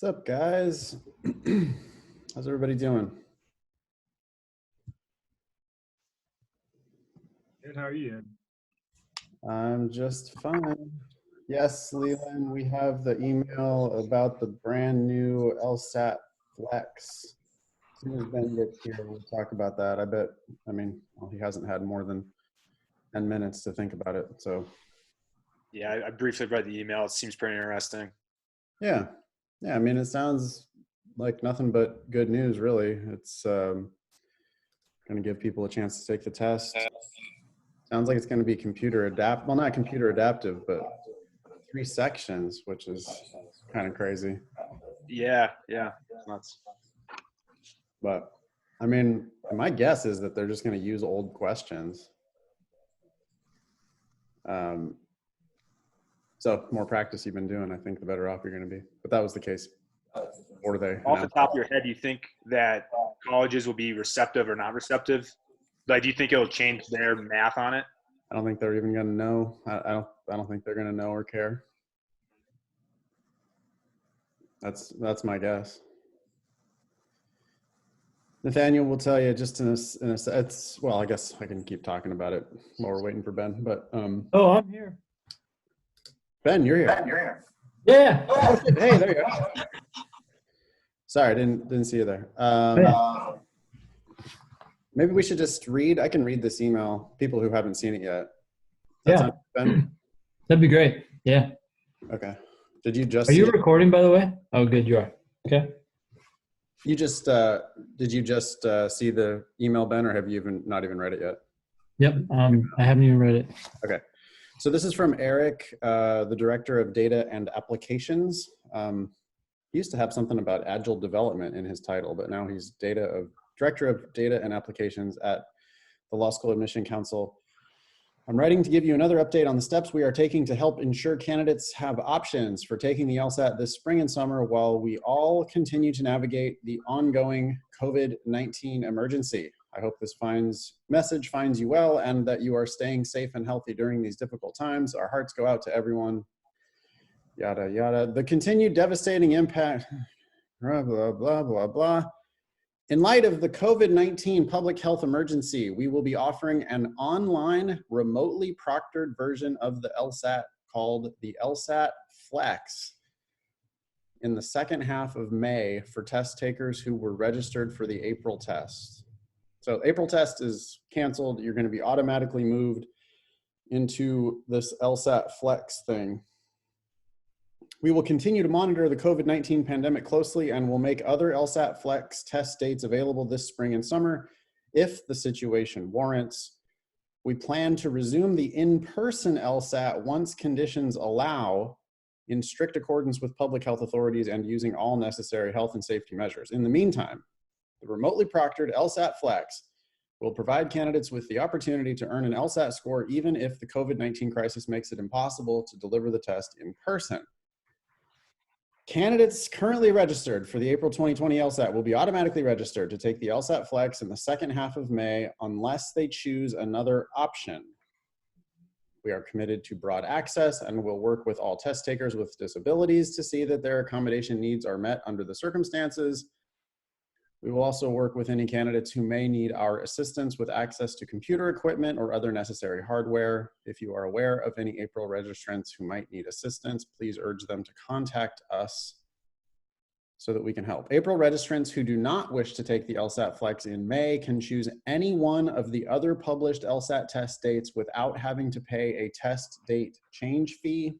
What's up, guys? How's everybody doing? Good, how are you? I'm just fine. Yes, Leland, we have the email about the brand new LSAT Flex. As soon as Ben gets here, we'll talk about that. Well, he hasn't had more than 10 minutes to think about it, so. Yeah, I briefly read the email. It seems pretty interesting. Yeah, I mean, it sounds like nothing but good news, really. It's going to give people a chance to take the test. Sounds like it's going to be well, not computer adaptive, but 3 sections, which is kind of crazy. Yeah, it's nuts. But I mean, my guess is that they're just going to use old questions. So more practice you've been doing, I think the better off you're going to be. But that was the case. Or they Off the top of your head, do you think that colleges will be receptive or not receptive? Like, do you think it'll change their math on it? I don't think they're even going to know. I don't think they're going to know or care. That's my guess. Nathaniel will tell you just well, I guess I can keep talking about it while we're waiting for Ben, but Oh, I'm here. Ben, you're here. Yeah. Oh, shit. Hey, there you go. Sorry, I didn't see you there. Maybe we should just read. I can read this email. People who haven't seen it yet. Yeah. Ben? That'd be great. Yeah. Okay. Did you just? Are you recording, by the way? Oh, good. You are. Okay. You just did you just see the email, Ben, or have you not even read it yet? Yep. I haven't even read it. Okay. So this is from Eric, the Director of Data and Applications. He used to have something about Agile development in his title, but now he's Director of Data and Applications at the Law School Admission Council. I'm writing to give you another update on the steps we are taking to help ensure candidates have options for taking the LSAT this spring and summer while we all continue to navigate the ongoing COVID-19 emergency. I hope this message finds you well and that you are staying safe and healthy during these difficult times. Our hearts go out to everyone. Yada, yada. The continued devastating impact, blah, blah, blah, blah, blah. In light of the COVID-19 public health emergency, we will be offering an online, remotely proctored version of the LSAT called the LSAT Flex in the second half of May for test takers who were registered for the April test. So April test is canceled. You're going to be automatically moved into this LSAT Flex thing. We will continue to monitor the COVID-19 pandemic closely and will make other LSAT Flex test dates available this spring and summer if the situation warrants. We plan to resume the in-person LSAT once conditions allow, in strict accordance with public health authorities and using all necessary health and safety measures. In the meantime, the remotely proctored LSAT Flex will provide candidates with the opportunity to earn an LSAT score even if the COVID-19 crisis makes it impossible to deliver the test in person. Candidates currently registered for the April 2020 LSAT will be automatically registered to take the LSAT Flex in the second half of May unless they choose another option. We are committed to broad access and will work with all test takers with disabilities to see that their accommodation needs are met under the circumstances. We will also work with any candidates who may need our assistance with access to computer equipment or other necessary hardware. If you are aware of any April registrants who might need assistance, please urge them to contact us so that we can help. April registrants who do not wish to take the LSAT Flex in May can choose any one of the other published LSAT test dates without having to pay a test date change fee.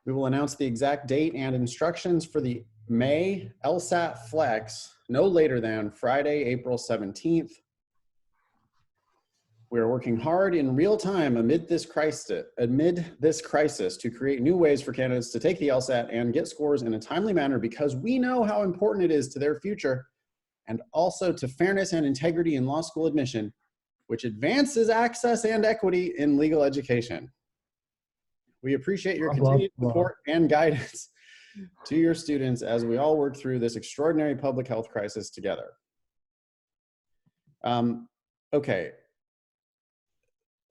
We will announce the exact date and instructions for the May LSAT Flex no later than Friday, April 17th. We are working hard in real time amid this crisis to create new ways for candidates to take the LSAT and get scores in a timely manner because we know how important it is to their future and also to fairness and integrity in law school admission, which advances access and equity in legal education. We appreciate your continued support and guidance to your students as we all work through this extraordinary public health crisis together. Okay.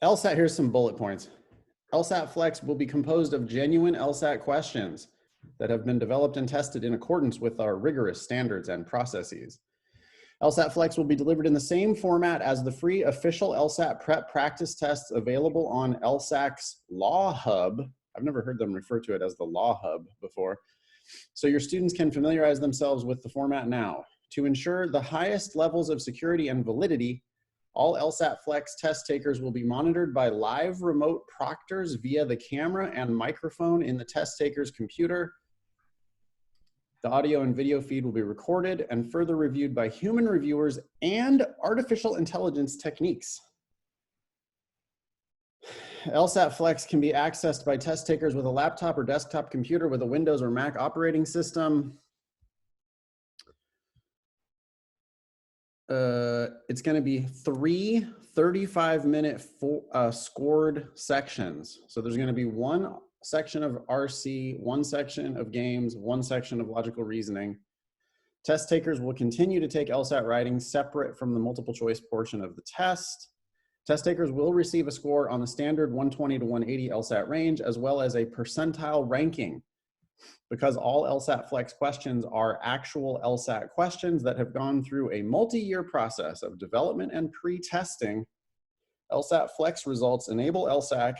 LSAT, here's some bullet points. LSAT Flex will be composed of genuine LSAT questions that have been developed and tested in accordance with our rigorous standards and processes. LSAT Flex will be delivered in the same format as the free official LSAT prep practice tests available on LSAC's Law Hub. I've never heard them refer to it as the Law Hub before. So your students can familiarize themselves with the format now. To ensure the highest levels of security and validity, all LSAT Flex test takers will be monitored by live remote proctors via the camera and microphone in the test taker's computer. The audio and video feed will be recorded and further reviewed by human reviewers and artificial intelligence techniques. LSAT Flex can be accessed by test takers with a laptop or desktop computer with a Windows or Mac operating system. It's going to be 3 35-minute scored sections. So there's going to be one section of RC, one section of games, one section of logical reasoning. Test takers will continue to take LSAT writing separate from the multiple choice portion of the test. Test takers will receive a score on the standard 120 to 180 LSAT range, as well as a percentile ranking. Because all LSAT Flex questions are actual LSAT questions that have gone through a multi-year process of development and pre-testing, LSAT Flex results enable LSAC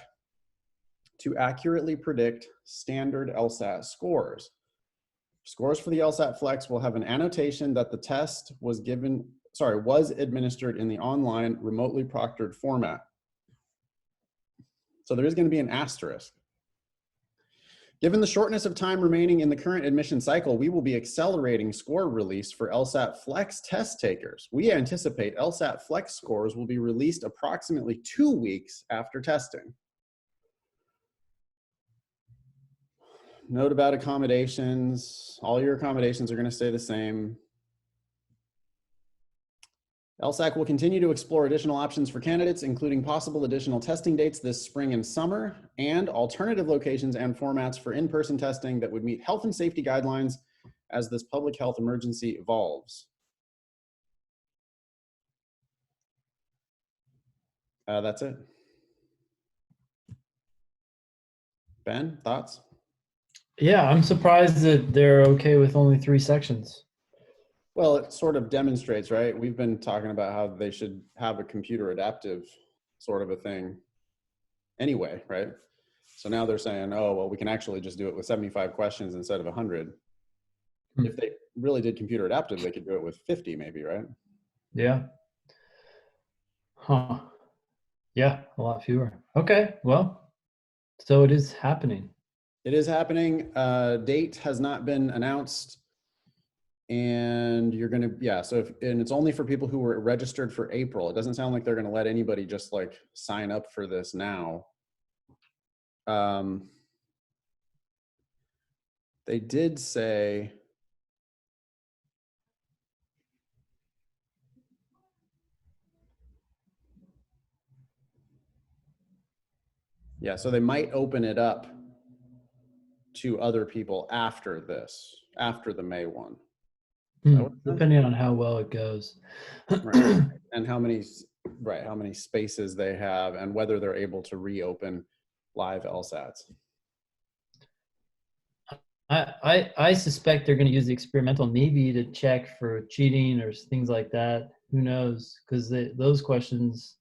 to accurately predict standard LSAT scores. Scores for the LSAT Flex will have an annotation that the test was administered in the online remotely proctored format. So there is going to be an asterisk. Given the shortness of time remaining in the current admission cycle, we will be accelerating score release for LSAT Flex test takers. We anticipate LSAT Flex scores will be released approximately 2 weeks after testing. Note about accommodations. All your accommodations are going to stay the same. LSAC will continue to explore additional options for candidates, including possible additional testing dates this spring and summer, and alternative locations and formats for in-person testing that would meet health and safety guidelines as this public health emergency evolves. That's it. Ben, thoughts? Yeah, I'm surprised that they're okay with only 3 sections. Well, it sort of demonstrates, right? We've been talking about how they should have a computer adaptive sort of a thing anyway, right? So now they're saying, oh, well, we can actually just do it with 75 questions instead of 100. If they really did computer adaptive, they could do it with 50 maybe, right? Yeah. Huh. Yeah, a lot fewer. Okay, well, so it is happening. It is happening. Date has not been announced. And you're going to, yeah, so and it's only for people who were registered for April. It doesn't sound like they're going to let anybody just like sign up for this now. They did say, yeah, so they might open it up to other people after this, after the May one. Depending on how well it goes. Right. And how many spaces they have and whether they're able to reopen live LSATs. I suspect they're going to use the experimental maybe to check for cheating or things like that. Who knows? Because those questions,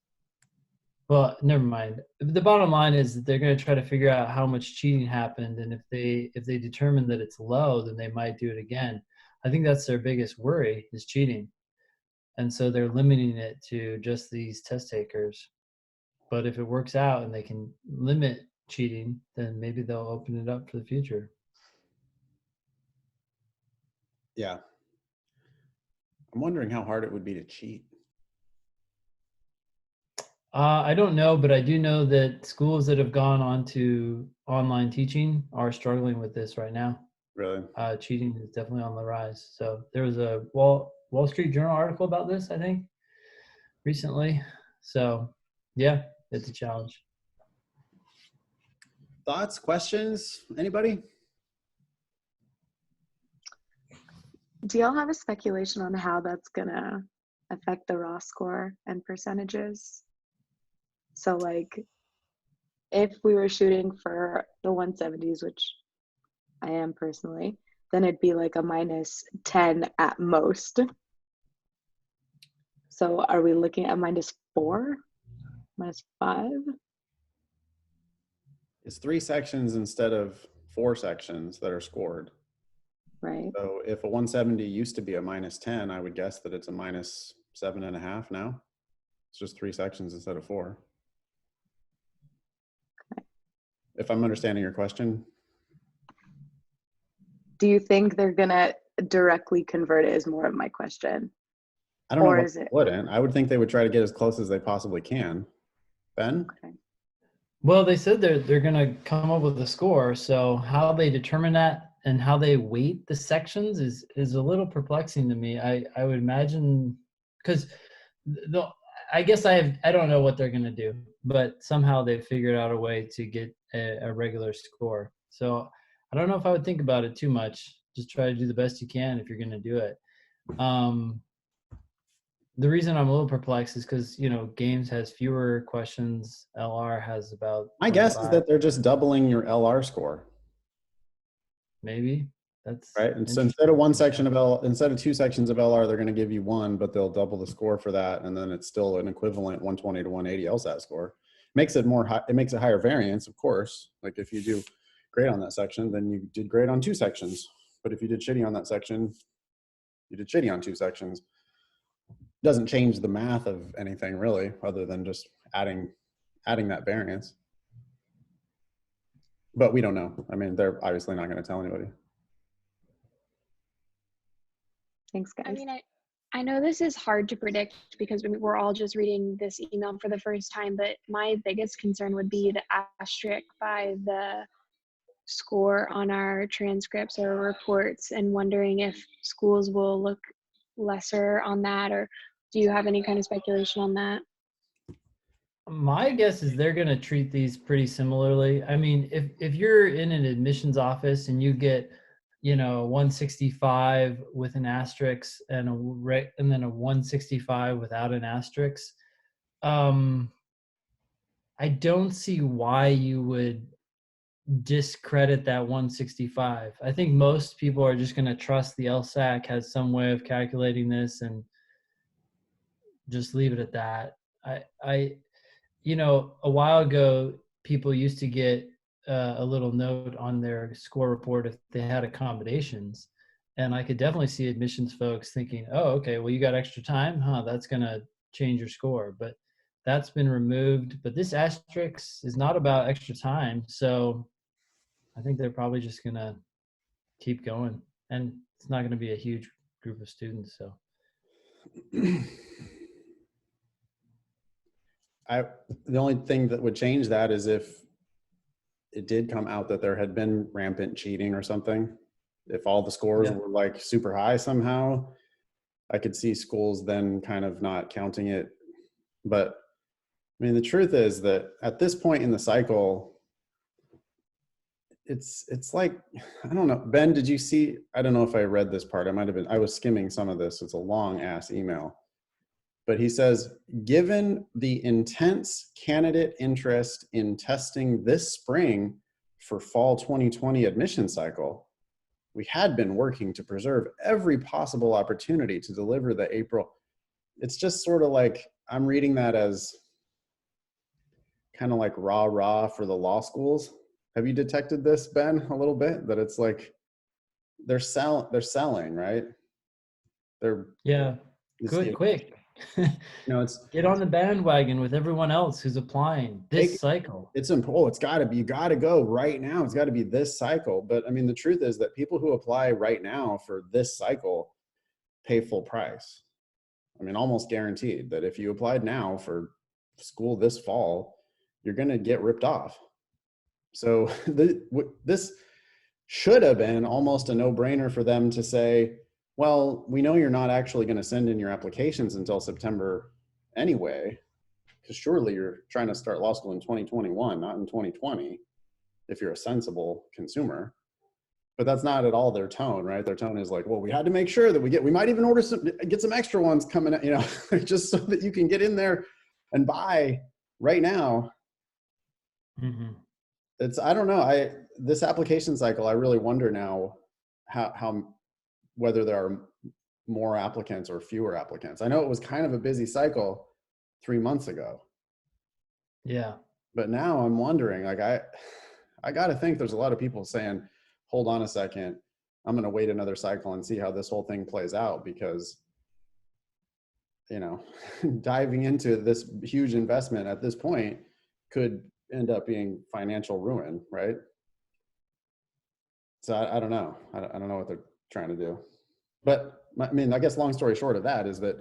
well, never mind. The bottom line is that they're going to try to figure out how much cheating happened, and if they determine that it's low, then they might do it again. I think that's their biggest worry is cheating, and so they're limiting it to just these test takers. But if it works out and they can limit cheating, then maybe they'll open it up for the future. Yeah. I'm wondering how hard it would be to cheat. I don't know, but I do know that schools that have gone on to online teaching are struggling with this right now. Really? Cheating is definitely on the rise. So there was a Wall Street Journal article about this, I think, recently. So yeah, it's a challenge. Thoughts, questions, anybody? Do y'all have a speculation on how that's gonna affect the raw score and percentages? So like, if we were shooting for the 170s, which I am personally, then it'd be like a -10 at most. So are we looking at -4, -5? It's 3 sections instead of 4 sections that are scored. Right. So if a 170 used to be a -10, I would guess that it's a -7.5 now. It's just 3 sections instead of 4. Okay. If I'm understanding your question. Do you think they're gonna directly convert it is more of my question? I don't know Or what is they it wouldn't. I would think they would try to get as close as they possibly can. Ben? okay? Well, they said they're gonna come up with a score. So how they determine that and how they weight the sections is a little perplexing to me. I would imagine because the I guess I don't know what they're gonna do, but somehow they've figured out a way to get a regular score. So I don't know if I would think about it too much. Just try to do the best you can if you're gonna do it. The reason I'm a little perplexed is because, games has fewer questions. LR has about My guess is 25, that they're just doubling your LR score, maybe. That's right? And so interesting. instead of 2 sections of LR, they're going to give you 1, but they'll double the score for that, and then it's still an equivalent 120 to 180 LSAT score. Makes it it makes it higher variance, of course. Like if you do great on that section, then you did great on 2 sections. But if you did shitty on that section, you did shitty on 2 sections. Doesn't change the math of anything really, other than just adding that variance. But we don't know. I mean, they're obviously not going to tell anybody. Thanks, guys. I mean, I know this is hard to predict because we're all just reading this email for the first time, but my biggest concern would be the asterisk by the score on our transcripts or reports, and wondering if schools will look lesser on that, or do you have any kind of speculation on that? My guess is they're going to treat these pretty similarly. I mean, if you're in an admissions office and you get, 165 with an asterisk and then a 165 without an asterisk, I don't see why you would discredit that 165. I think most people are just going to trust the LSAC has some way of calculating this and just leave it at that. A while ago, people used to get a little note on their score report if they had accommodations. And I could definitely see admissions folks thinking, oh, okay, well, you got extra time? That's going to change your score. But that's been removed. But this asterisk is not about extra time. So I think they're probably just going to keep going. And it's not going to be a huge group of students. So. The only thing that would change that is if it did come out that there had been rampant cheating or something. If all the scores were like super high somehow, I could see schools then kind of not counting it. But I mean, the truth is that at this point in the cycle, it's like, I don't know. Ben, did you see, I don't know if I read this part. I was skimming some of this. It's a long ass email. But he says, given the intense candidate interest in testing this spring for fall 2020 admission cycle, we had been working to preserve every possible opportunity to deliver the April. It's just sort of like, I'm reading that as kind of like rah for the law schools. Have you detected this, Ben, a little bit? That it's like they're selling, right? Quick. It's get on the bandwagon with everyone else who's applying this cycle. It's got to be, you got to go right now. It's got to be this cycle. But I mean, the truth is that people who apply right now for this cycle pay full price. I mean, almost guaranteed that if you applied now for school this fall, you're going to get ripped off. So this should have been almost a no-brainer for them to say, well, we know you're not actually going to send in your applications until September anyway, because surely you're trying to start law school in 2021, not in 2020, if you're a sensible consumer. But that's not at all their tone, right? Their tone is like, well, we had to make sure that we might even get some extra ones coming, just so that you can get in there and buy right now. Mm-hmm. I don't know. this application cycle, I really wonder now whether there are more applicants or fewer applicants. I know it was kind of a busy cycle 3 months ago, Yeah. but now I'm wondering, like, I got to think there's a lot of people saying, hold on a second, I'm going to wait another cycle and see how this whole thing plays out, because, you know, diving into this huge investment at this point could end up being financial ruin, right? So I don't know. I don't know what they're trying to do. But I mean, I guess long story short of that is that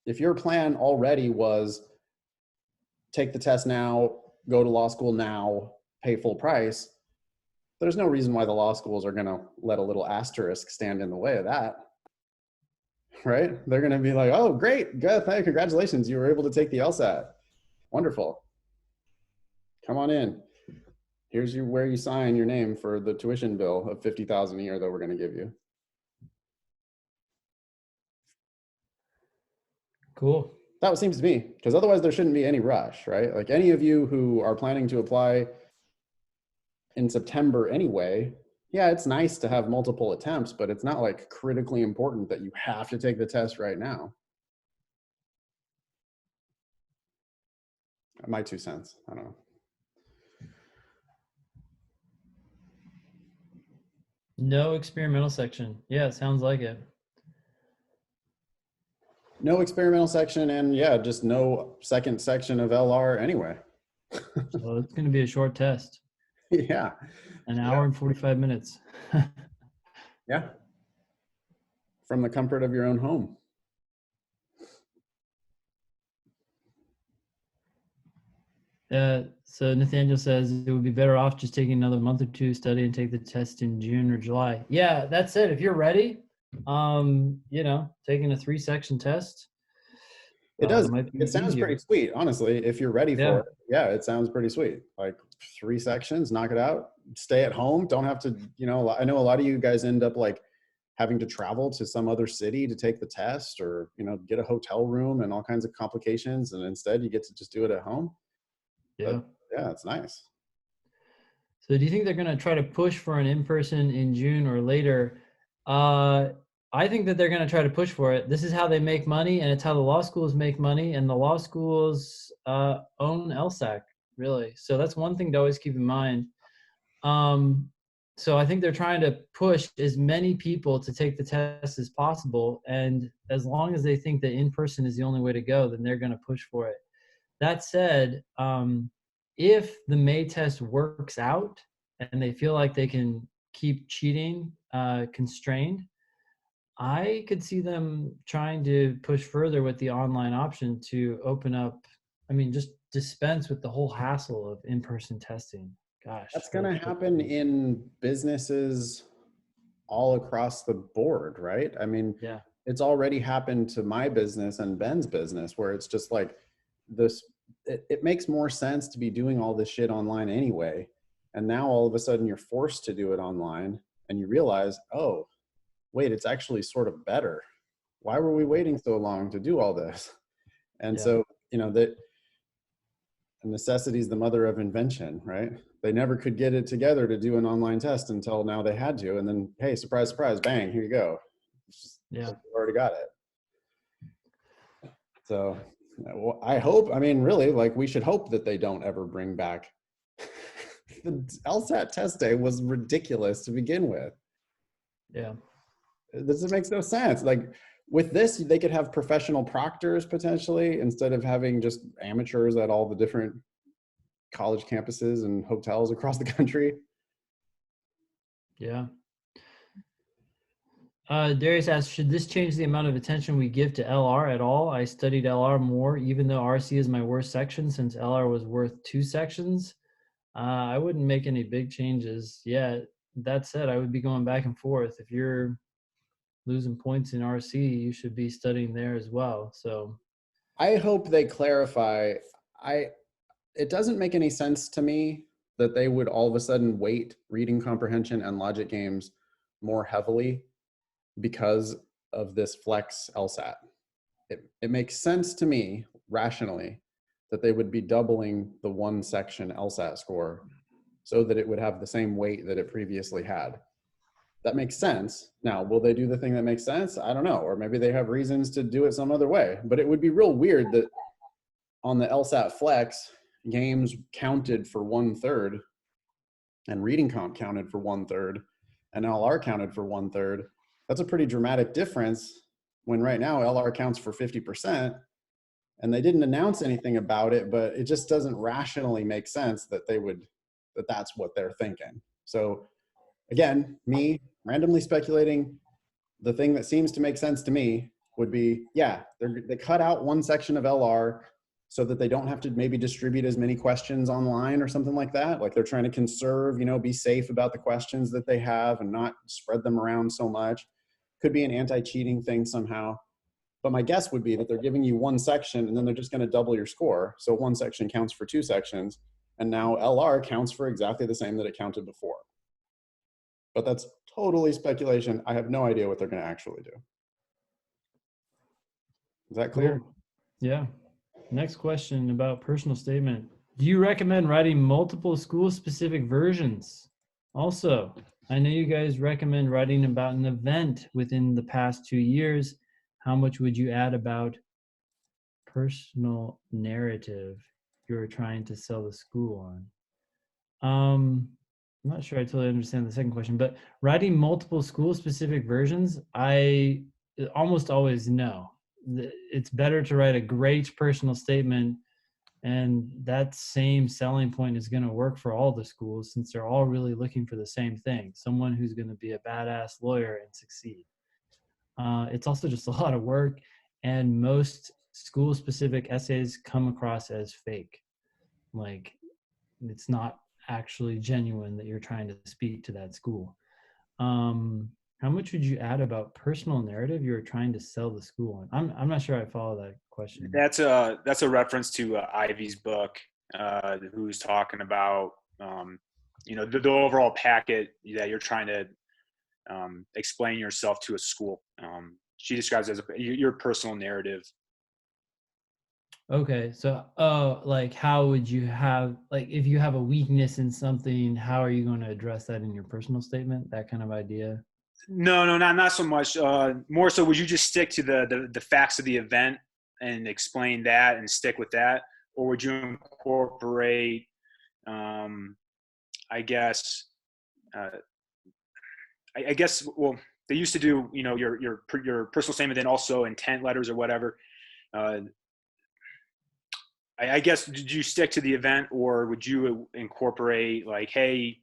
if your plan already was take the test now, go to law school now, pay full price, there's no reason why the law schools are going to let a little asterisk stand in the way of that, right? They're going to be like, oh, great, good, thank you, congratulations, you were able to take the LSAT. Wonderful. Come on in. Here's where you sign your name for the tuition bill of $50,000 a year that we're going to give you. Cool. That seems to me, because otherwise there shouldn't be any rush, right? Like any of you who are planning to apply in September anyway, yeah, it's nice to have multiple attempts, but it's not like critically important that you have to take the test right now. My 2 cents, I don't know. No experimental section. Yeah, it sounds like it. No experimental section, and yeah, just no second section of LR anyway. So it's going to be a short test. Yeah. An hour and 45 minutes. Yeah. From the comfort of your own home. So Nathaniel says it would be better off just taking another month or two study and take the test in June or July. Yeah, that's it. If you're ready, you know, taking a 3-section test. It does. Might be It sounds easier. pretty sweet, honestly. If you're ready Yeah. for it, yeah, it sounds pretty sweet. Like 3 sections, knock it out. Stay at home. Don't have to, you know, I know a lot of you guys end up like having to travel to some other city to take the test, or, you know, get a hotel room and all kinds of complications. And instead you get to just do it at home. Yeah. But, yeah, it's nice. So do you think they're going to try to push for an in-person in June or later? I think that they're going to try to push for it. This is how they make money, and it's how the law schools make money, and the law schools own LSAC, really. So that's one thing to always keep in mind. So I think they're trying to push as many people to take the test as possible, and as long as they think that in-person is the only way to go, then they're going to push for it. That said, if the May test works out and they feel like they can keep cheating constrained, I could see them trying to push further with the online option to open up, I mean, just dispense with the whole hassle of in-person testing. Gosh. That's going to happen in businesses all across the board, right? I mean, Yeah. It's already happened to my business and Ben's business, where it's just like this, it makes more sense to be doing all this shit online anyway. And now all of a sudden you're forced to do it online, and you realize, oh, wait, it's actually sort of better. Why were we waiting so long to do all this? And Yeah. so, you know, that necessity is the mother of invention, right? They never could get it together to do an online test until now they had to. And then, hey, surprise, surprise, bang, here you go. Yeah. You already got it. So I hope, I mean, really, like, we should hope that they don't ever bring back the LSAT test day was ridiculous to begin with. Yeah. This makes no sense. Like, with this, they could have professional proctors potentially, instead of having just amateurs at all the different college campuses and hotels across the country. Yeah. Darius asks, should this change the amount of attention we give to LR at all? I studied LR more, even though RC is my worst section, since LR was worth 2 sections. I wouldn't make any big changes yet. That said, I would be going back and forth. If you're losing points in RC, you should be studying there as well. So I hope they clarify. It doesn't make any sense to me that they would all of a sudden weight reading comprehension and logic games more heavily because of this flex LSAT. It makes sense to me rationally that they would be doubling the 1 section LSAT score so that it would have the same weight that it previously had. That makes sense. Now, will they do the thing that makes sense? I don't know. Or maybe they have reasons to do it some other way. But it would be real weird that on the LSAT Flex, games counted for 1/3 and reading comp counted for 1/3 and LR counted for 1/3. That's a pretty dramatic difference when right now LR counts for 50%. And they didn't announce anything about it, but it just doesn't rationally make sense that that's what they're thinking. So again, me randomly speculating, the thing that seems to make sense to me would be, yeah, they cut out one section of LR so that they don't have to maybe distribute as many questions online or something like that. Like they're trying to conserve, be safe about the questions that they have and not spread them around so much. Could be an anti-cheating thing somehow. But my guess would be that they're giving you one section and then they're just going to double your score. So one section counts for 2 sections. And now LR counts for exactly the same that it counted before. But that's totally speculation. I have no idea what they're going to actually do. Is that clear? Cool. Yeah. Next question about personal statement. Do you recommend writing multiple school-specific versions? Also, I know you guys recommend writing about an event within the past 2 years. How much would you add about personal narrative you're trying to sell the school on? I'm not sure I totally understand the second question, but writing multiple school-specific versions, I almost always know. It's better to write a great personal statement, and that same selling point is going to work for all the schools since they're all really looking for the same thing, someone who's going to be a badass lawyer and succeed. It's also just a lot of work, and most school-specific essays come across as fake. Like, it's not actually genuine that you're trying to speak to that school. How much would you add about personal narrative you're trying to sell the school on? I'm not sure I follow that question. That's a reference to Ivy's book, who's talking about the overall packet that you're trying to explain yourself to a school. She describes it as your personal narrative. Okay, so like how would you have, like if you have a weakness in something, how are you going to address that in your personal statement? That kind of idea? No, not so much. More so, would you just stick to the facts of the event and explain that and stick with that, or would you incorporate, I guess, well, they used to do, your personal statement, then also intent letters or whatever. I guess, did you stick to the event, or would you incorporate like, hey,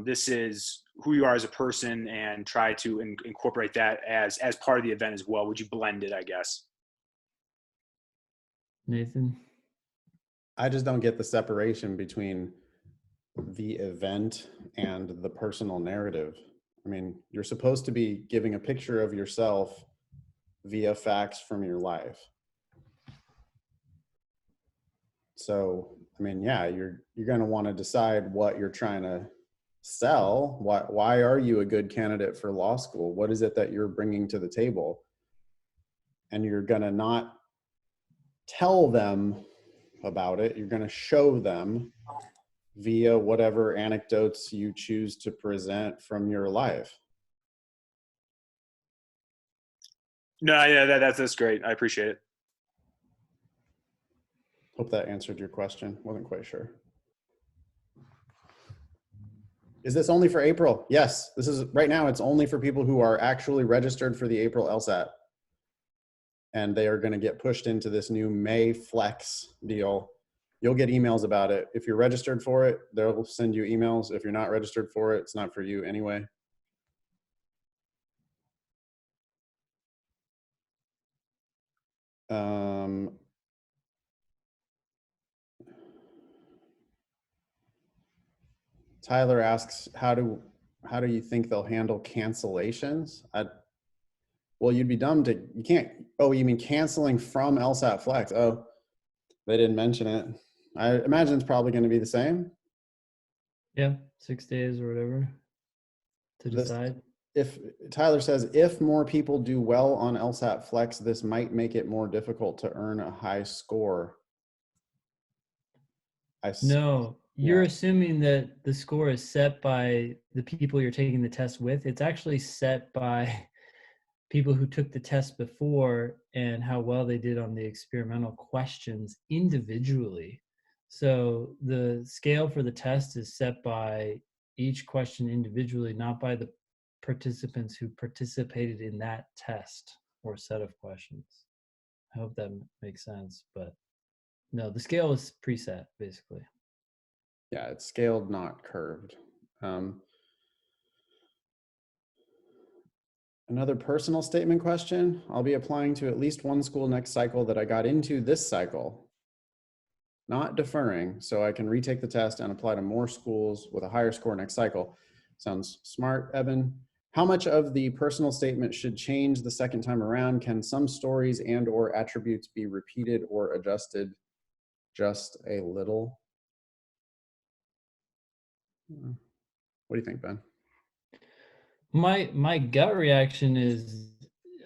this is who you are as a person, and try to incorporate that as part of the event as well? Would you blend it, I guess? Nathan? I just don't get the separation between the event and the personal narrative. I mean, you're supposed to be giving a picture of yourself via facts from your life. So, I mean, yeah, you're going to want to decide what you're trying to sell. Why are you a good candidate for law school? What is it that you're bringing to the table? And you're going to not tell them about it. You're going to show them via whatever anecdotes you choose to present from your life. No, yeah, that's great. I appreciate it. Hope that answered your question. Wasn't quite sure. Is this only for April? Yes, this is right now. It's only for people who are actually registered for the April LSAT. And they are going to get pushed into this new May Flex deal. You'll get emails about it. If you're registered for it, they'll send you emails. If you're not registered for it, it's not for you anyway. Tyler asks, how do you think they'll handle cancellations? Well, you'd be dumb to, you can't, oh, you mean canceling from LSAT Flex? Oh, they didn't mention it. I imagine it's probably going to be the same. Yeah, 6 days or whatever to decide. If Tyler says, if more people do well on LSAT Flex, this might make it more difficult to earn a high score. No, you're Yeah. assuming that the score is set by the people you're taking the test with. It's actually set by people who took the test before and how well they did on the experimental questions individually. So the scale for the test is set by each question individually, not by the participants who participated in that test or set of questions. I hope that makes sense, but no, the scale is preset basically. Yeah, it's scaled, not curved. Another personal statement question. I'll be applying to at least one school next cycle that I got into this cycle, not deferring, so I can retake the test and apply to more schools with a higher score next cycle. Sounds smart, Evan. How much of the personal statement should change the second time around? Can some stories and or attributes be repeated or adjusted just a little? What do you think, Ben? My gut reaction is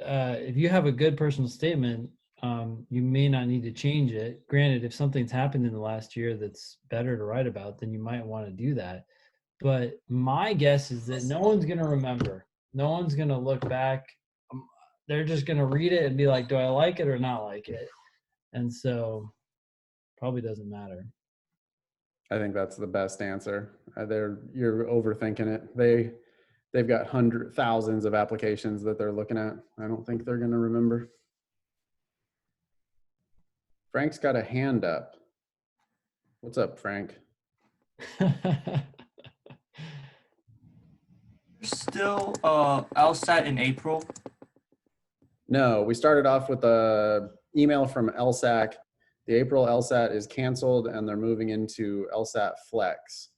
if you have a good personal statement, you may not need to change it. Granted, if something's happened in the last year that's better to write about, then you might want to do that. But my guess is that no one's going to remember. No one's going to look back. They're just going to read it and be like, do I like it or not like it? And so probably doesn't matter. I think that's the best answer. You're overthinking it. They've got thousands of applications that they're looking at. I don't think they're going to remember. Frank's got a hand up. What's up, Frank? Still LSAT in April. No, we started off with a email from LSAC. The April LSAT is canceled and they're moving into LSAT Flex,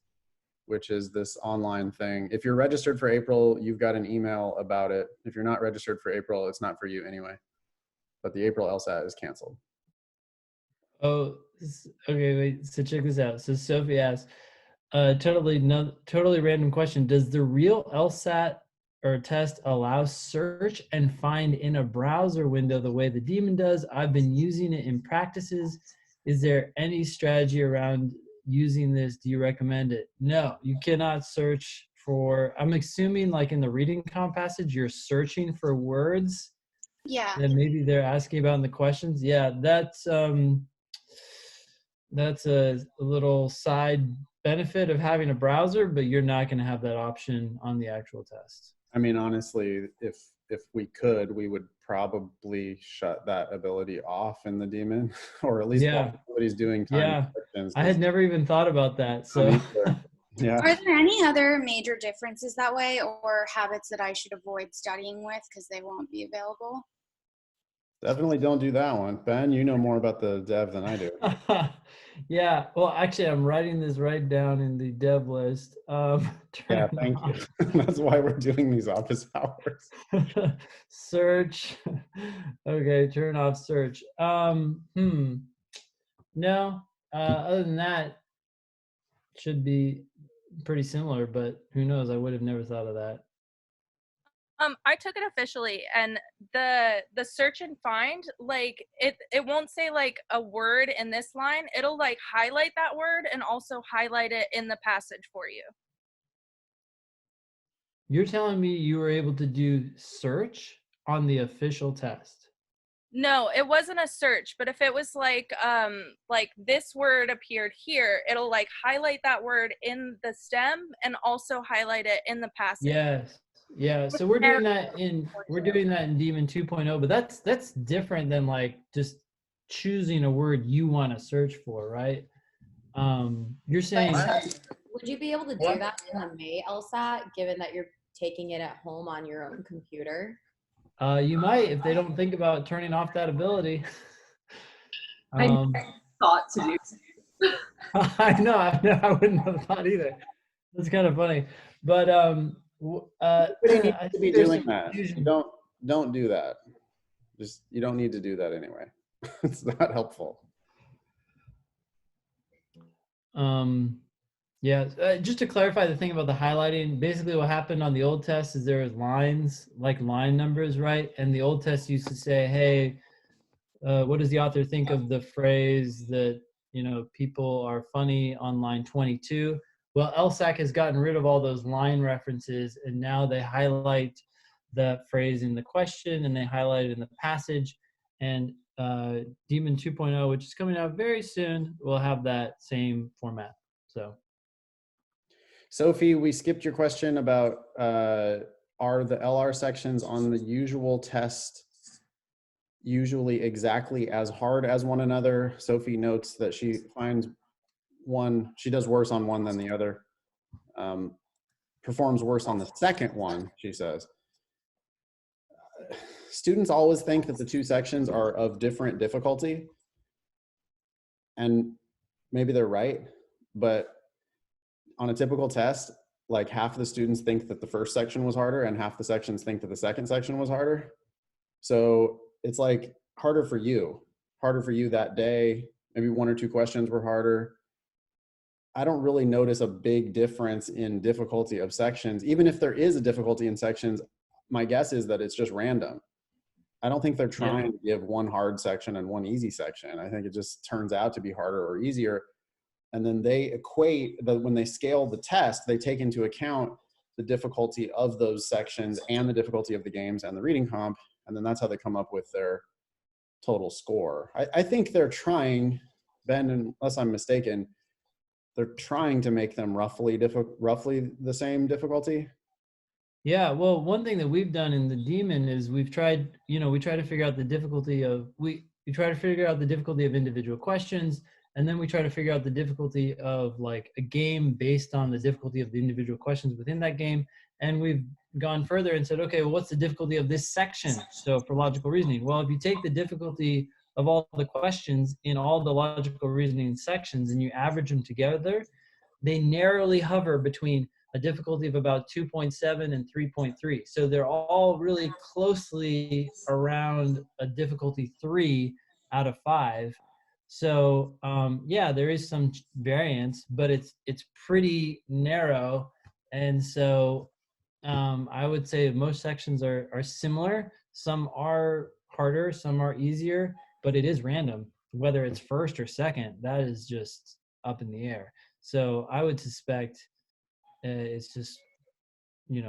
which is this online thing. If you're registered for April, you've got an email about it. If you're not registered for April, it's not for you anyway. But the April LSAT is canceled. Oh, okay, wait. So check this out. So Sophie asks, totally random question. Does the real LSAT or test allow search and find in a browser window the way the Demon does? I've been using it in practices. Is there any strategy around using this? Do you recommend it? No, you cannot search for, I'm assuming like in the reading comp passage, you're searching for words. Yeah. That maybe they're asking about in the questions. Yeah, that's a little side benefit of having a browser, but you're not going to have that option on the actual test. I mean, honestly, if we could, we would probably shut that ability off in the Demon, or at least Yeah. nobody's doing time. Yeah, restrictions, I had never even thought about that. So yeah. Are there any other major differences that way, or habits that I should avoid studying with because they won't be available? Definitely don't do that one. Ben, you know more about the dev than I do. yeah, well, actually, I'm writing this right down in the dev list. Yeah, thank you. That's why we're doing these office hours. Search. Okay, turn off search. No, other than that, should be pretty similar, but who knows? I would have never thought of that. I took it officially, and the search and find, like it won't say like a word in this line. It'll like highlight that word and also highlight it in the passage for you. You're telling me you were able to do search on the official test? No, it wasn't a search, but if it was like this word appeared here, it'll like highlight that word in the stem and also highlight it in the passage. Yes. Yeah, so we're doing that in Demon 2.0, but that's different than like just choosing a word you want to search for, right? You're saying would you be able to do that in the May LSAT, given that you're taking it at home on your own computer? You might, if they don't think about turning off that ability. I thought to do. I know, I wouldn't have thought either. That's kind of funny, but Nobody needs to be doing that. confusion. Don't do that. You don't need to do that anyway. It's not helpful. Yeah, just to clarify the thing about the highlighting, basically what happened on the old test is there was lines, like line numbers, right? And the old test used to say, hey, what does the author think of the phrase that, you know, people are funny on line 22. Well, LSAC has gotten rid of all those line references, and now they highlight the phrase in the question and they highlight it in the passage. And Demon 2.0, which is coming out very soon, will have that same format. So, Sophie, we skipped your question about are the LR sections on the usual test usually exactly as hard as one another? Sophie notes that she finds she does worse on one than the other, performs worse on the second one, she says. Students always think that the two sections are of different difficulty, and maybe they're right, but on a typical test, like half of the students think that the first section was harder and half the sections think that the second section was harder. So it's like harder for you that day. Maybe one or two questions were harder. I don't really notice a big difference in difficulty of sections. Even if there is a difficulty in sections, my guess is that it's just random. I don't think they're trying to give one hard section and one easy section. I think it just turns out to be harder or easier. And then they equate that when they scale the test, they take into account the difficulty of those sections and the difficulty of the games and the reading comp. And then that's how they come up with their total score. I think they're trying, Ben, unless I'm mistaken, they're trying to make them roughly the same difficulty. yeah, well, one thing that we've done in the Demon is we try to figure out the difficulty of, we try to figure out the difficulty of individual questions, and then we try to figure out the difficulty of like a game based on the difficulty of the individual questions within that game. And we've gone further and said, okay, well, what's the difficulty of this section? So for logical reasoning, well, if you take the difficulty of all the questions in all the logical reasoning sections and you average them together, they narrowly hover between a difficulty of about 2.7 and 3.3. So they're all really closely around a difficulty 3 out of 5. So yeah, there is some variance, but it's pretty narrow. And so I would say most sections are similar. Some are harder, some are easier, but it is random. Whether it's first or second, that is just up in the air. So I would suspect it's just,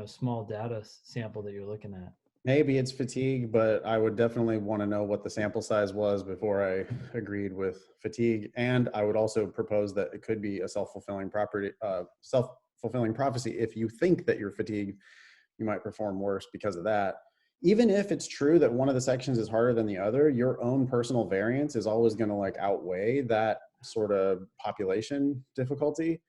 small data sample that you're looking at. Maybe it's fatigue, but I would definitely want to know what the sample size was before I agreed with fatigue. And I would also propose that it could be a self-fulfilling prophecy. If you think that you're fatigued, you might perform worse because of that. Even if it's true that one of the sections is harder than the other, your own personal variance is always going to like outweigh that sort of population difficulty.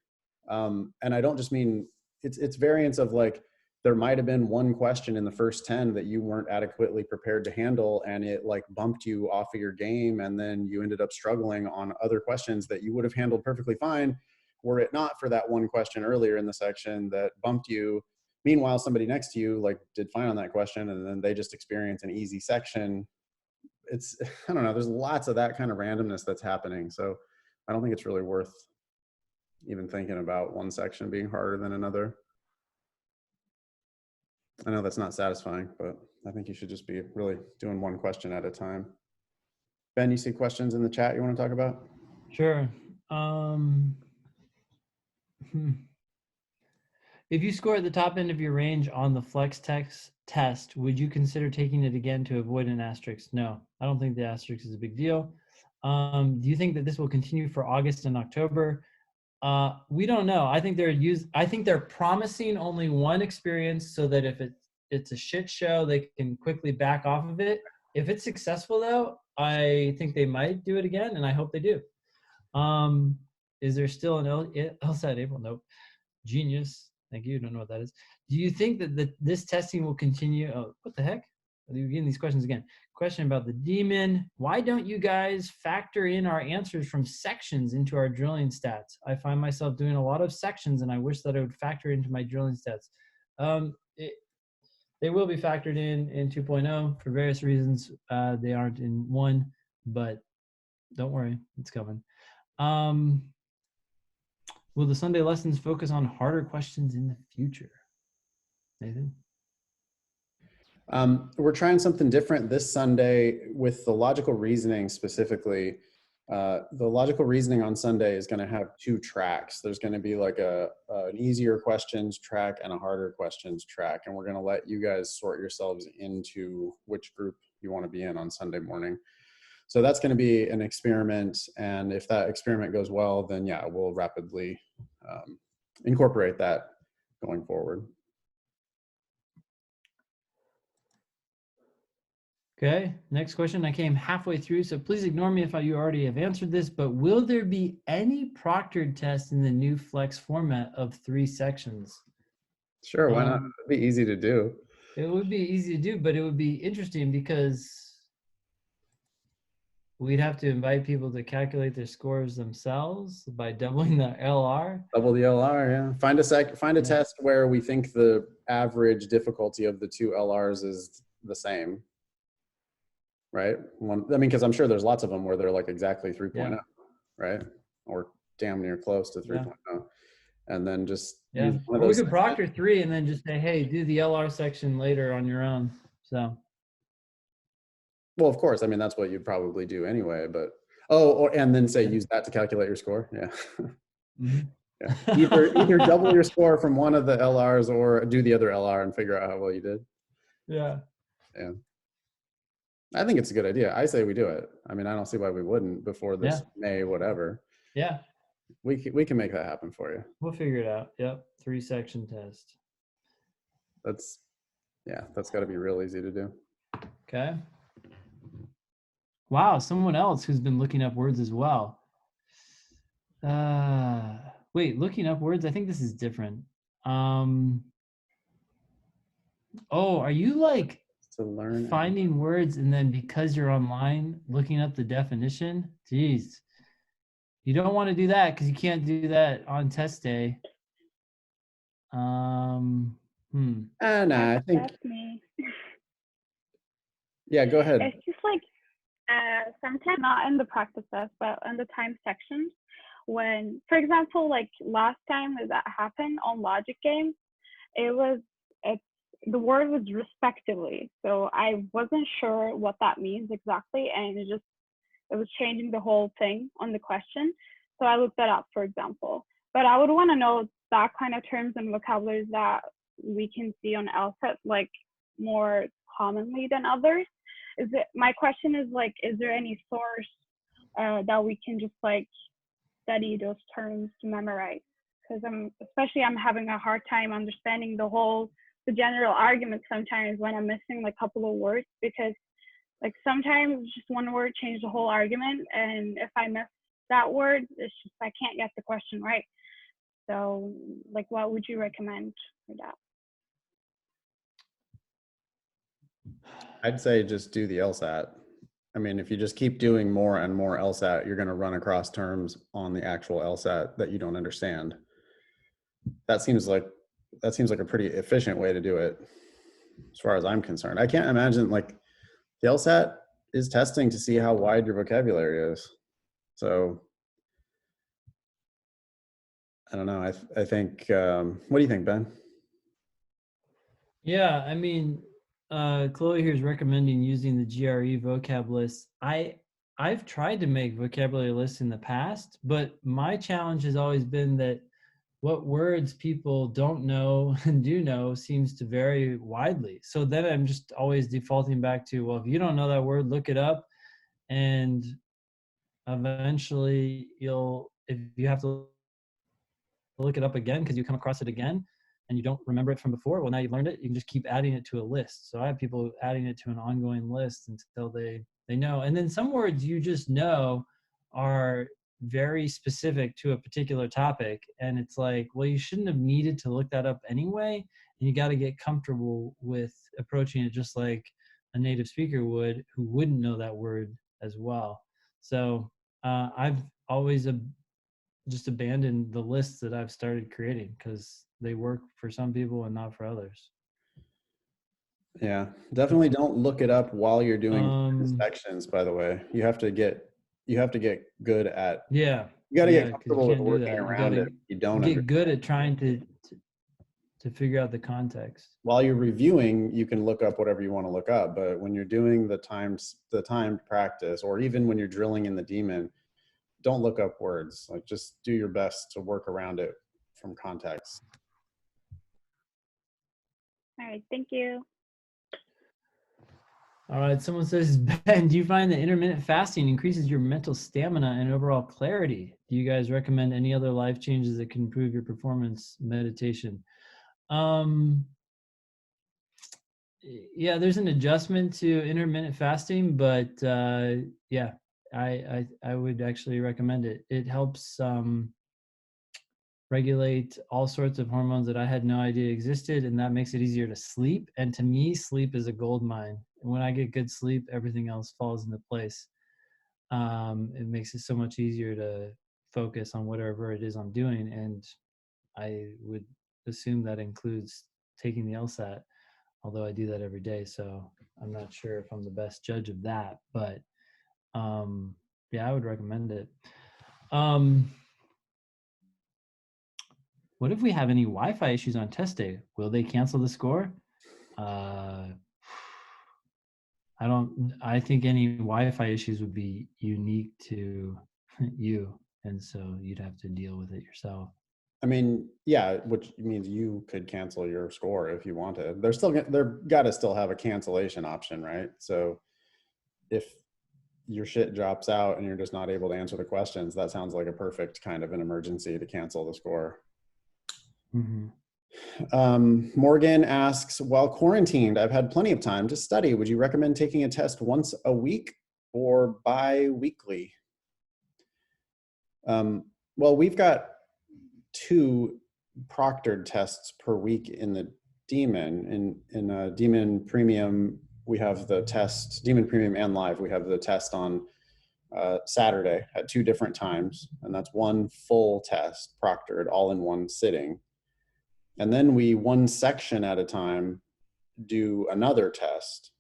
And I don't just mean it's variance of like, there might have been one question in the first 10 that you weren't adequately prepared to handle, and it like bumped you off of your game, and then you ended up struggling on other questions that you would have handled perfectly fine were it not for that one question earlier in the section that bumped you. Meanwhile, somebody next to you like did fine on that question, and then they just experienced an easy section. I don't know, there's lots of that kind of randomness that's happening. So I don't think it's really worth even thinking about one section being harder than another. I know that's not satisfying, but I think you should just be really doing one question at a time. Ben, you see questions in the chat you want to talk about? Sure. If you score at the top end of your range on the flex text test, would you consider taking it again to avoid an asterisk? No, I don't think the asterisk is a big deal. Do you think that this will continue for August and October? We don't know. I think they're promising only one experience so that if it's a shit show, they can quickly back off of it. If it's successful though, I think they might do it again, and I hope they do. Is there still an LSAT April? Nope. Genius. Thank you. Don't know what that is. Do you think that this testing will continue? Oh, what the heck? We're getting these questions again. Question about the Demon. Why don't you guys factor in our answers from sections into our drilling stats? I find myself doing a lot of sections, and I wish that I would factor into my drilling stats. They will be factored in 2.0 for various reasons. They aren't in 1, but don't worry, it's coming. Will the Sunday lessons focus on harder questions in the future? Nathan? We're trying something different this Sunday with the logical reasoning specifically. The logical reasoning on Sunday is going to have 2 tracks. There's going to be like an easier questions track and a harder questions track. And we're going to let you guys sort yourselves into which group you want to be in on Sunday morning. So that's going to be an experiment. And if that experiment goes well, then yeah, we'll rapidly incorporate that going forward. Okay, next question. I came halfway through, so please ignore me if you already have answered this, but will there be any proctored test in the new flex format of 3 sections? Sure, why not? It'd be easy to do. It would be easy to do, but it would be interesting because we'd have to invite people to calculate their scores themselves by doubling the LR. Double the LR, yeah. Find a test where we think the average difficulty of the 2 LRs is the same. Right? Because I'm sure there's lots of them where they're like exactly 3.0, right? Or damn near close to 3.0. And then just use one of or we those could proctor 3 and then just say, hey, do the LR section later on your own. So. Well, of course. I mean, that's what you'd probably do anyway. But and then say use that to calculate your score. Yeah. Yeah. Either double your score from one of the LRs or do the other LR and figure out how well you did. Yeah. Yeah. I think it's a good idea. I say we do it. I mean, I don't see why we wouldn't before this May, whatever. Yeah. We can make that happen for you. We'll figure it out. Yep. 3-section test. That's got to be real easy to do. Okay. Wow. Someone else who's been looking up words as well. Wait, looking up words. I think this is different. Oh, are you like to learn finding words and then because you're online looking up the definition? Jeez, you don't want to do that because you can't do that on test day. No, I think that's me. Yeah, go ahead. It's just like sometimes not in the practice test, but in the time section. When, for example, like last time that happened on logic games, the word was respectively. So I wasn't sure what that means exactly. And it was changing the whole thing on the question. So I looked that up, for example. But I would want to know that kind of terms and vocabulary that we can see on LSAT like more commonly than others. My question is like, is there any source that we can just like study those terms to memorize? Because I'm having a hard time understanding the general argument sometimes when I'm missing like a couple of words, because like sometimes just one word changes the whole argument, and if I miss that word, it's just I can't get the question right. So like what would you recommend for that? I'd say just do the LSAT. I mean, if you just keep doing more and more LSAT, you're going to run across terms on the actual LSAT that you don't understand. That seems like a pretty efficient way to do it, as far as I'm concerned. I can't imagine like the LSAT is testing to see how wide your vocabulary is. So I don't know. I think. What do you think, Ben? Yeah, I mean, Chloe here is recommending using the GRE vocab list. I've tried to make vocabulary lists in the past, but my challenge has always been that what words people don't know and do know seems to vary widely. So then I'm just always defaulting back to, well, if you don't know that word, look it up. And eventually if you have to look it up again because you come across it again and you don't remember it from before, well, now you've learned it, you can just keep adding it to a list. So I have people adding it to an ongoing list until they know. And then some words you just know are very specific to a particular topic, and it's like, well, you shouldn't have needed to look that up anyway, and you got to get comfortable with approaching it just like a native speaker would who wouldn't know that word as well. So I've always just abandoned the lists that I've started creating because they work for some people and not for others. Yeah, definitely don't look it up while you're doing sections, by the way. You have to get good at, you got to get comfortable with working around it. You don't get good at trying to figure out the context. While you're reviewing, you can look up whatever you want to look up, but when you're doing the timed practice, or even when you're drilling in the daemon, don't look up words. Like, just do your best to work around it from context. All right, thank you. All right, someone says, Ben, do you find that intermittent fasting increases your mental stamina and overall clarity? Do you guys recommend any other life changes that can improve your performance meditation? Yeah, there's an adjustment to intermittent fasting, but yeah, I would actually recommend it. It helps regulate all sorts of hormones that I had no idea existed, and that makes it easier to sleep. And to me, sleep is a gold mine. And when I get good sleep, everything else falls into place. It makes it so much easier to focus on whatever it is I'm doing. And I would assume that includes taking the LSAT, although I do that every day. So I'm not sure if I'm the best judge of that, but yeah, I would recommend it. What if we have any Wi-Fi issues on test day? Will they cancel the score? I think any Wi-Fi issues would be unique to you. And so you'd have to deal with it yourself. I mean, yeah, which means you could cancel your score if you wanted. They're gotta still have a cancellation option, right? So if your shit drops out and you're just not able to answer the questions, that sounds like a perfect kind of an emergency to cancel the score. Morgan asks, while quarantined, I've had plenty of time to study. Would you recommend taking a test once a week or bi-weekly? Well, we've got 2 proctored tests per week in the Demon. In Demon Premium, we have the test, Demon Premium and Live, we have the test on Saturday at 2 different times. And that's 1 full test, proctored, all in 1 sitting. And then we, 1 section at a time, do another test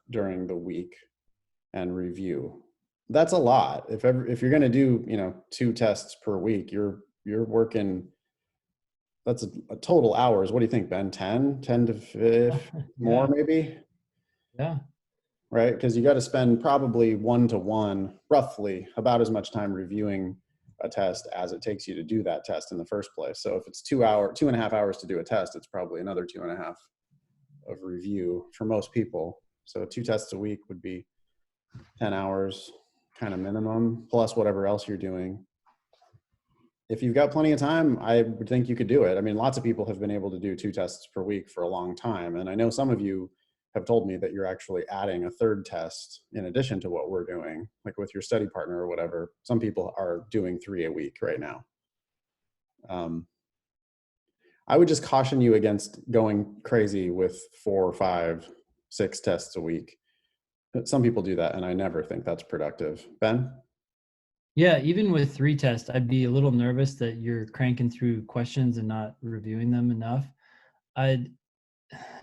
during the week and review. That's a lot. If you're going to do 2 tests per week, you're working. That's a total hours. What do you think, Ben? 10 to 15 more, maybe? Yeah. Right, because you got to spend probably 1-to-1, roughly, about as much time reviewing a test as it takes you to do that test in the first place. So if it's 2.5 hours to do a test, it's probably another 2.5 of review for most people. So 2 tests a week would be 10 hours kind of minimum, plus whatever else you're doing. If you've got plenty of time, I would think you could do it. I mean, lots of people have been able to do 2 tests per week for a long time. And I know some of you have told me that you're actually adding a 3rd test in addition to what we're doing, like with your study partner or whatever. Some people are doing 3 a week right now. I would just caution you against going crazy with 4, 5, 6 tests a week. Some people do that, and I never think that's productive. Ben? Yeah, even with 3 tests, I'd be a little nervous that you're cranking through questions and not reviewing them enough.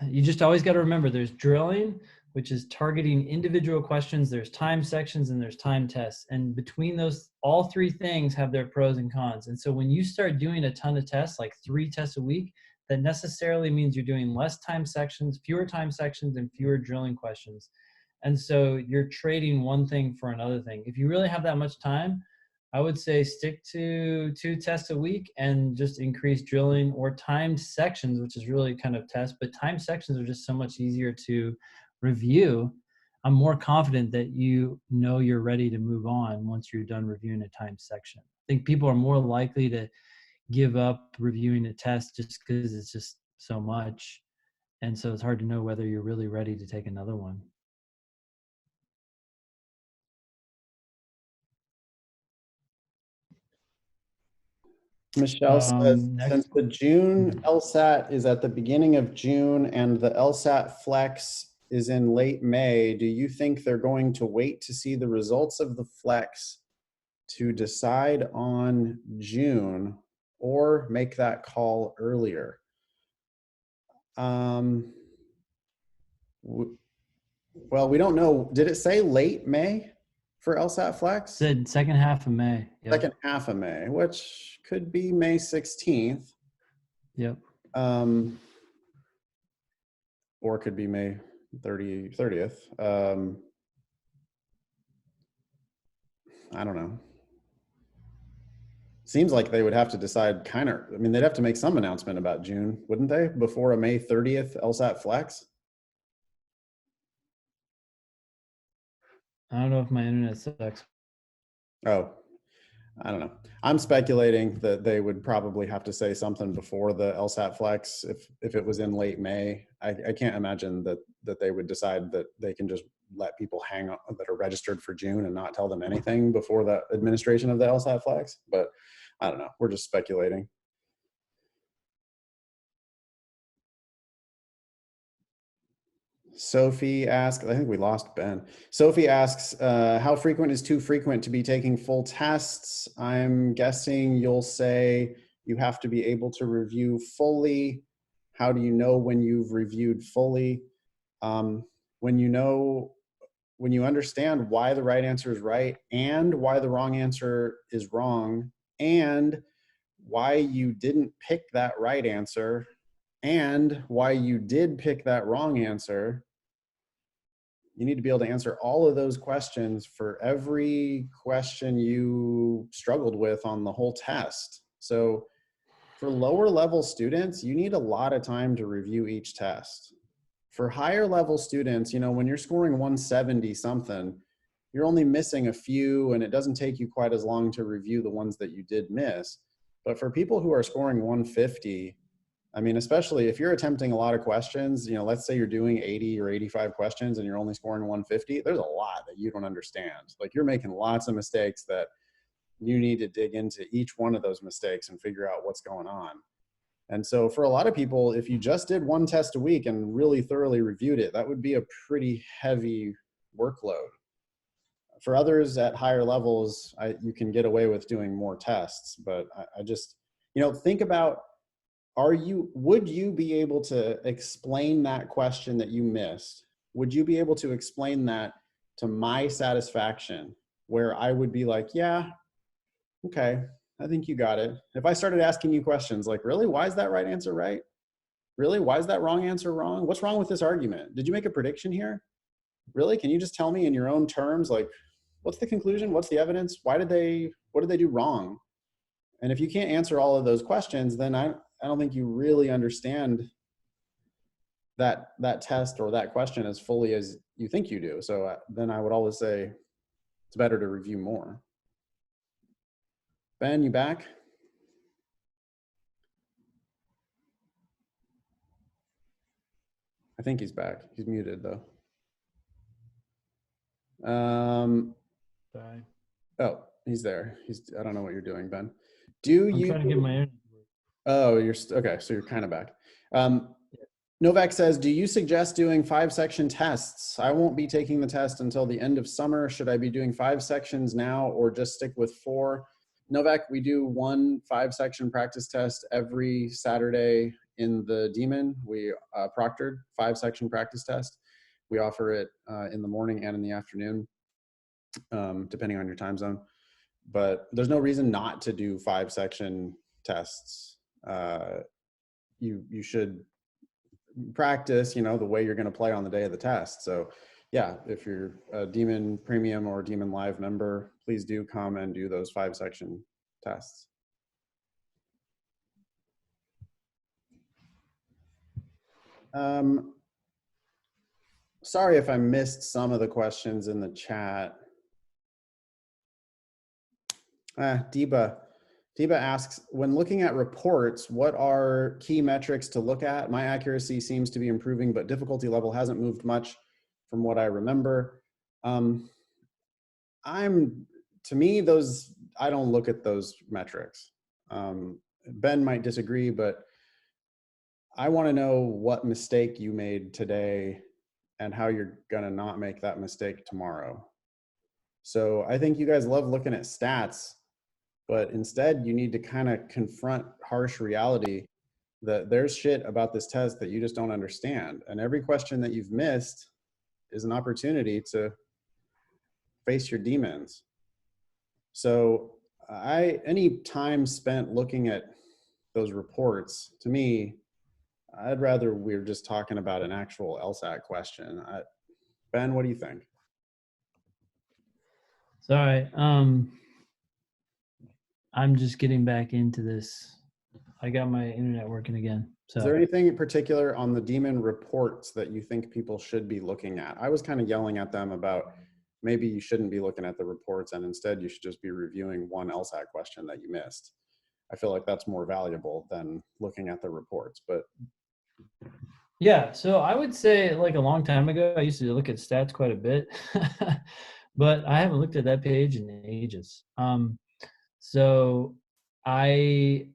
You just always got to remember there's drilling, which is targeting individual questions, there's time sections, and there's time tests. And between those, all 3 things have their pros and cons. And so when you start doing a ton of tests, like 3 tests a week, that necessarily means you're doing less time sections, fewer time sections, and fewer drilling questions. And so you're trading one thing for another thing. If you really have that much time, I would say stick to 2 tests a week and just increase drilling or timed sections, which is really kind of test, but timed sections are just so much easier to review. I'm more confident that you know you're ready to move on once you're done reviewing a timed section. I think people are more likely to give up reviewing a test just because it's just so much. And so it's hard to know whether you're really ready to take another one. Michelle says, Next. since the June LSAT is at the beginning of June and the LSAT Flex is in late May, do you think they're going to wait to see the results of the Flex to decide on June or make that call earlier? Well, we don't know. Did it say late May for LSAT Flex? Said second half of May. Yep. Second half of May, which could be May 16th. Yep. Or it could be May 30th. I don't know. seems like they would have to decide kind of, I mean, they'd have to make some announcement about June, wouldn't they? Before a May 30th LSAT flex? I don't know if my internet sucks. Oh, I don't know. I'm speculating that they would probably have to say something before the LSAT flex if it was in late May. I can't imagine that they would decide that they can just let people hang on that are registered for June and not tell them anything before the administration of the LSAT flex. But I don't know. We're just speculating. Sophie asks, I think we lost Ben. Sophie asks, how frequent is too frequent to be taking full tests? I'm guessing you'll say you have to be able to review fully. How do you know when you've reviewed fully? When you understand why the right answer is right and why the wrong answer is wrong and why you didn't pick that right answer and why you did pick that wrong answer, you need to be able to answer all of those questions for every question you struggled with on the whole test. So for lower level students, you need a lot of time to review each test. For higher level students, you know, when you're scoring 170 something, you're only missing a few and it doesn't take you quite as long to review the ones that you did miss. But for people who are scoring 150, I mean, especially if you're attempting a lot of questions, you know, let's say you're doing 80 or 85 questions and you're only scoring 150, there's a lot that you don't understand. Like you're making lots of mistakes that you need to dig into each one of those mistakes and figure out what's going on. And so for a lot of people, if you just did one test a week and really thoroughly reviewed it, that would be a pretty heavy workload. For others at higher levels, you can get away with doing more tests, but I just, you know, think about, would you be able to explain that question that you missed? Would you be able to explain that to my satisfaction, where I would be like, yeah, okay, I think you got it. If I started asking you questions like, really, why is that right answer right? Really, why is that wrong answer wrong? What's wrong with this argument? Did you make a prediction here? Really, can you just tell me in your own terms, like, what's the conclusion? What's the evidence? What did they do wrong? And if you can't answer all of those questions, then I don't think you really understand that test or that question as fully as you think you do. So then I would always say it's better to review more. Ben, you back? I think he's back. He's muted though. Sorry. Oh, he's there. I don't know what you're doing, Ben. I'm trying to get my internet to work. Oh, okay. So you're kind of back. Novak says, do you suggest doing 5-section tests? I won't be taking the test until the end of summer. Should I be doing 5 sections now or just stick with 4? Novak, we do 1 5-section practice test every Saturday in the Demon. We proctored 5-section practice test. We offer it in the morning and in the afternoon, depending on your time zone. But there's no reason not to do 5-section tests. You should practice, you know, the way you're going to play on the day of the test. So yeah, if you're a Demon Premium or Demon Live member, please do come and do those 5-section tests. Sorry if I missed some of the questions in the chat. Deba asks, when looking at reports, what are key metrics to look at? My accuracy seems to be improving, but difficulty level hasn't moved much from what I remember. To me, I don't look at those metrics. Ben might disagree, but I want to know what mistake you made today and how you're gonna not make that mistake tomorrow. So I think you guys love looking at stats, but instead you need to kind of confront harsh reality that there's shit about this test that you just don't understand. And every question that you've missed is an opportunity to face your demons. So any time spent looking at those reports, to me, I'd rather we're just talking about an actual LSAT question. Ben, what do you think? Sorry. I'm just getting back into this. I got my internet working again. So Is there anything in particular on the Demon reports that you think people should be looking at? I was kind of yelling at them about maybe you shouldn't be looking at the reports and instead you should just be reviewing one LSAT question that you missed. I feel like that's more valuable than looking at the reports, but. yeah, so I would say like a long time ago, I used to look at stats quite a bit, but I haven't looked at that page in ages. So I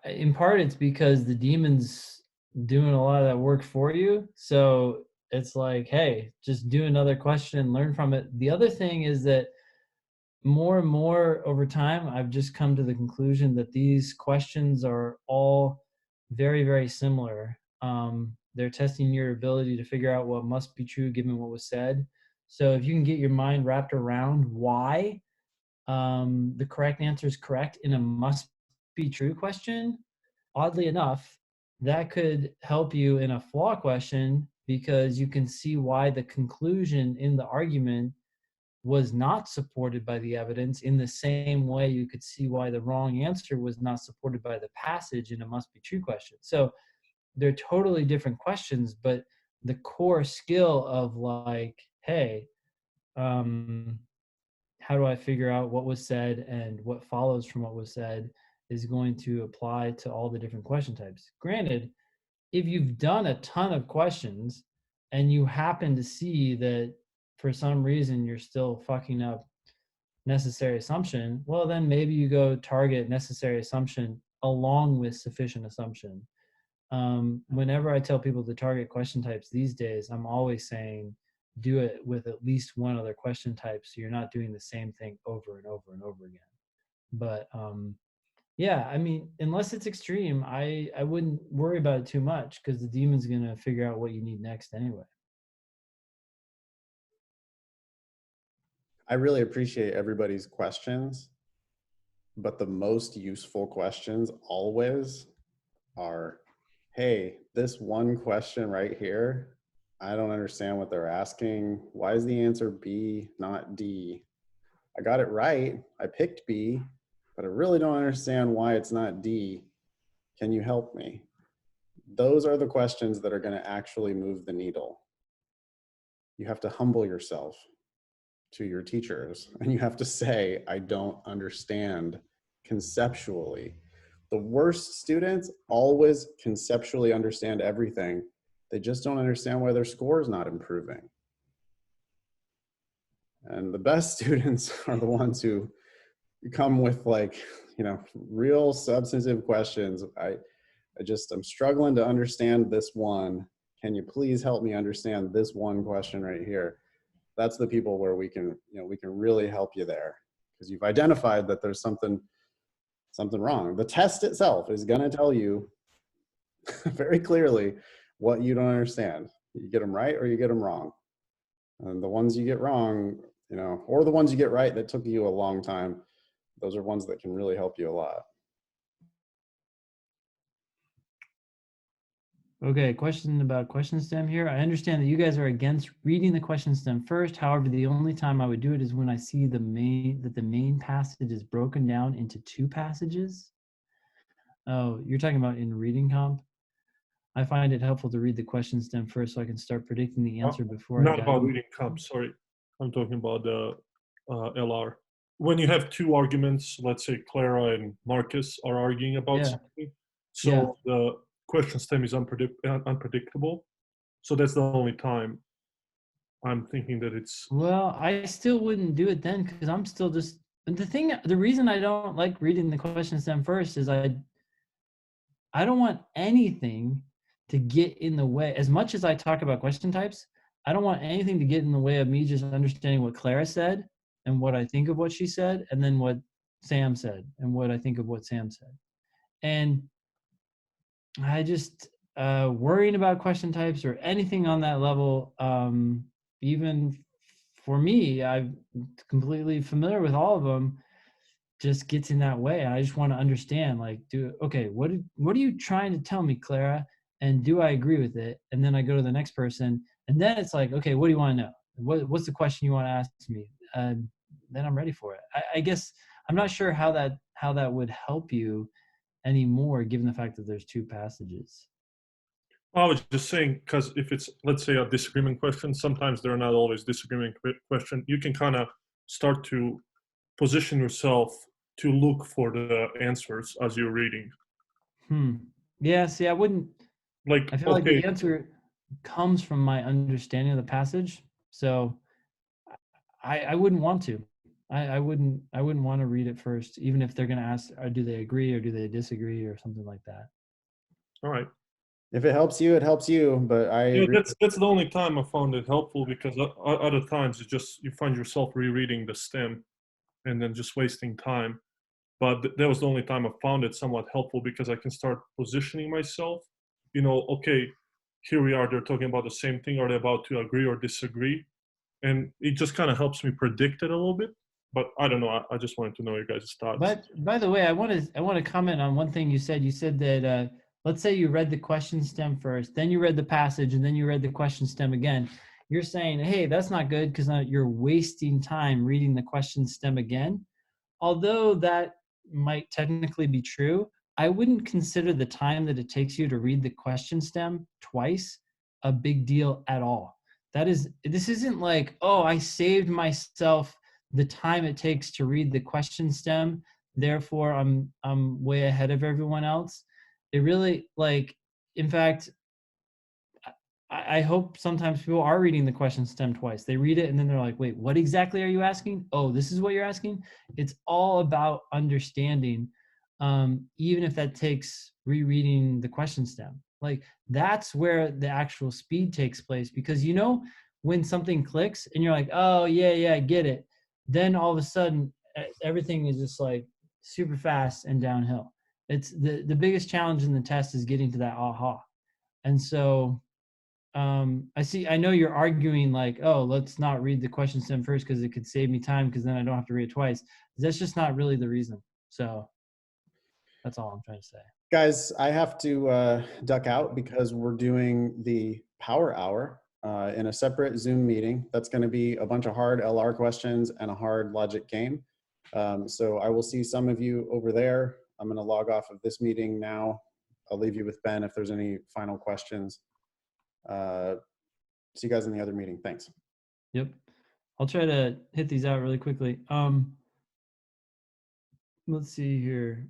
in part it's because the demon's doing a lot of that work for you. So it's like, hey, just do another question, learn from it. The other thing is that more and more over time, I've just come to the conclusion that these questions are all very, very similar. They're testing your ability to figure out what must be true given what was said. So if you can get your mind wrapped around why the correct answer is correct in a must be true question, oddly enough, that could help you in a flaw question because you can see why the conclusion in the argument was not supported by the evidence in the same way you could see why the wrong answer was not supported by the passage in a must be true question. So they're totally different questions, but the core skill of like, hey, how do I figure out what was said and what follows from what was said is going to apply to all the different question types. Granted, if you've done a ton of questions and you happen to see that for some reason you're still fucking up necessary assumption, well, then maybe you go target necessary assumption along with sufficient assumption. Whenever I tell people to target question types these days, I'm always saying do it with at least one other question type so you're not doing the same thing over and over and over again. But yeah, I mean, unless it's extreme, I wouldn't worry about it too much because the demon's going to figure out what you need next anyway. I really appreciate everybody's questions, but the most useful questions always are, hey, this one question right here, I don't understand what they're asking. Why is the answer B, not D? I got it right. I picked B, but I really don't understand why it's not D. Can you help me? Those are the questions that are going to actually move the needle. You have to humble yourself to your teachers and you have to say, I don't understand conceptually. The worst students always conceptually understand everything. They just don't understand why their score is not improving. And the best students are the ones who come with like, you know, real substantive questions. I'm struggling to understand this one. Can you please help me understand this one question right here? That's the people where we can really help you there because you've identified that there's something wrong. The test itself is going to tell you very clearly what you don't understand. You get them right or you get them wrong. And the ones you get wrong, you know, or the ones you get right that took you a long time, those are ones that can really help you a lot. Okay, question about question stem here. I understand that you guys are against reading the question stem first. However, the only time I would do it is when I see the main passage is broken down into two passages. Oh, you're talking about in reading comp? I find it helpful to read the question stem first so I can start predicting the answer before Not I about reading comp, sorry. I'm talking about the LR. When you have two arguments, let's say Clara and Marcus are arguing about something, so the question stem is unpredictable. So that's the only time I'm thinking that it's... Well, I still wouldn't do it then because I'm still just... The reason I don't like reading the question stem first is I don't want anything to get in the way. As much as I talk about question types, I don't want anything to get in the way of me just understanding what Clara said and what I think of what she said, and then what Sam said and what I think of what Sam said. And I just worrying about question types or anything on that level, even for me, I'm completely familiar with all of them, just gets in that way. I just want to understand, like, what are you trying to tell me, Clara? And do I agree with it? And then I go to the next person, and then it's like, okay, what do you want to know? What's the question you want to ask me? Then I'm ready for it. I guess I'm not sure how that would help you anymore, given the fact that there's two passages. I was just saying, because if it's, let's say, a disagreement question, sometimes they're not always disagreement question. You can kind of start to position yourself to look for the answers as you're reading. Yeah, see, I wouldn't, like, I feel like the answer comes from my understanding of the passage. So I wouldn't want to. I wouldn't want to read it first, even if they're going to ask, do they agree or do they disagree or something like that. All right. If it helps you, it helps you. But I agree. That's the only time I found it helpful, because other times you find yourself rereading the stem and then just wasting time. But that was the only time I found it somewhat helpful, because I can start positioning myself. Okay, here we are. They're talking about the same thing. Are they about to agree or disagree? And it just kind of helps me predict it a little bit. But I don't know. I just wanted to know your guys' thoughts. But by the way, I want to comment on one thing you said. You said that let's say you read the question stem first, then you read the passage, and then you read the question stem again. You're saying, hey, that's not good, because you're wasting time reading the question stem again. Although that might technically be true, I wouldn't consider the time that it takes you to read the question stem twice a big deal at all. This isn't like, oh, I saved myself the time it takes to read the question stem, therefore I'm way ahead of everyone else. It really, like, in fact, I hope sometimes people are reading the question stem twice. They read it and then they're like, wait, what exactly are you asking? Oh, this is what you're asking? It's all about understanding, even if that takes rereading the question stem. Like, that's where the actual speed takes place, because when something clicks and you're like, oh, yeah, I get it. Then all of a sudden, everything is just like super fast and downhill. It's the biggest challenge in the test is getting to that aha. And so I know you're arguing like, oh, let's not read the question stem first because it could save me time, because then I don't have to read it twice. That's just not really the reason. So that's all I'm trying to say. Guys, I have to duck out because we're doing the power hour in a separate Zoom meeting. That's going to be a bunch of hard LR questions and a hard logic game. So I will see some of you over there. I'm going to log off of this meeting now. I'll leave you with Ben if there's any final questions. See you guys in the other meeting. Thanks. Yep. I'll try to hit these out really quickly. Let's see here.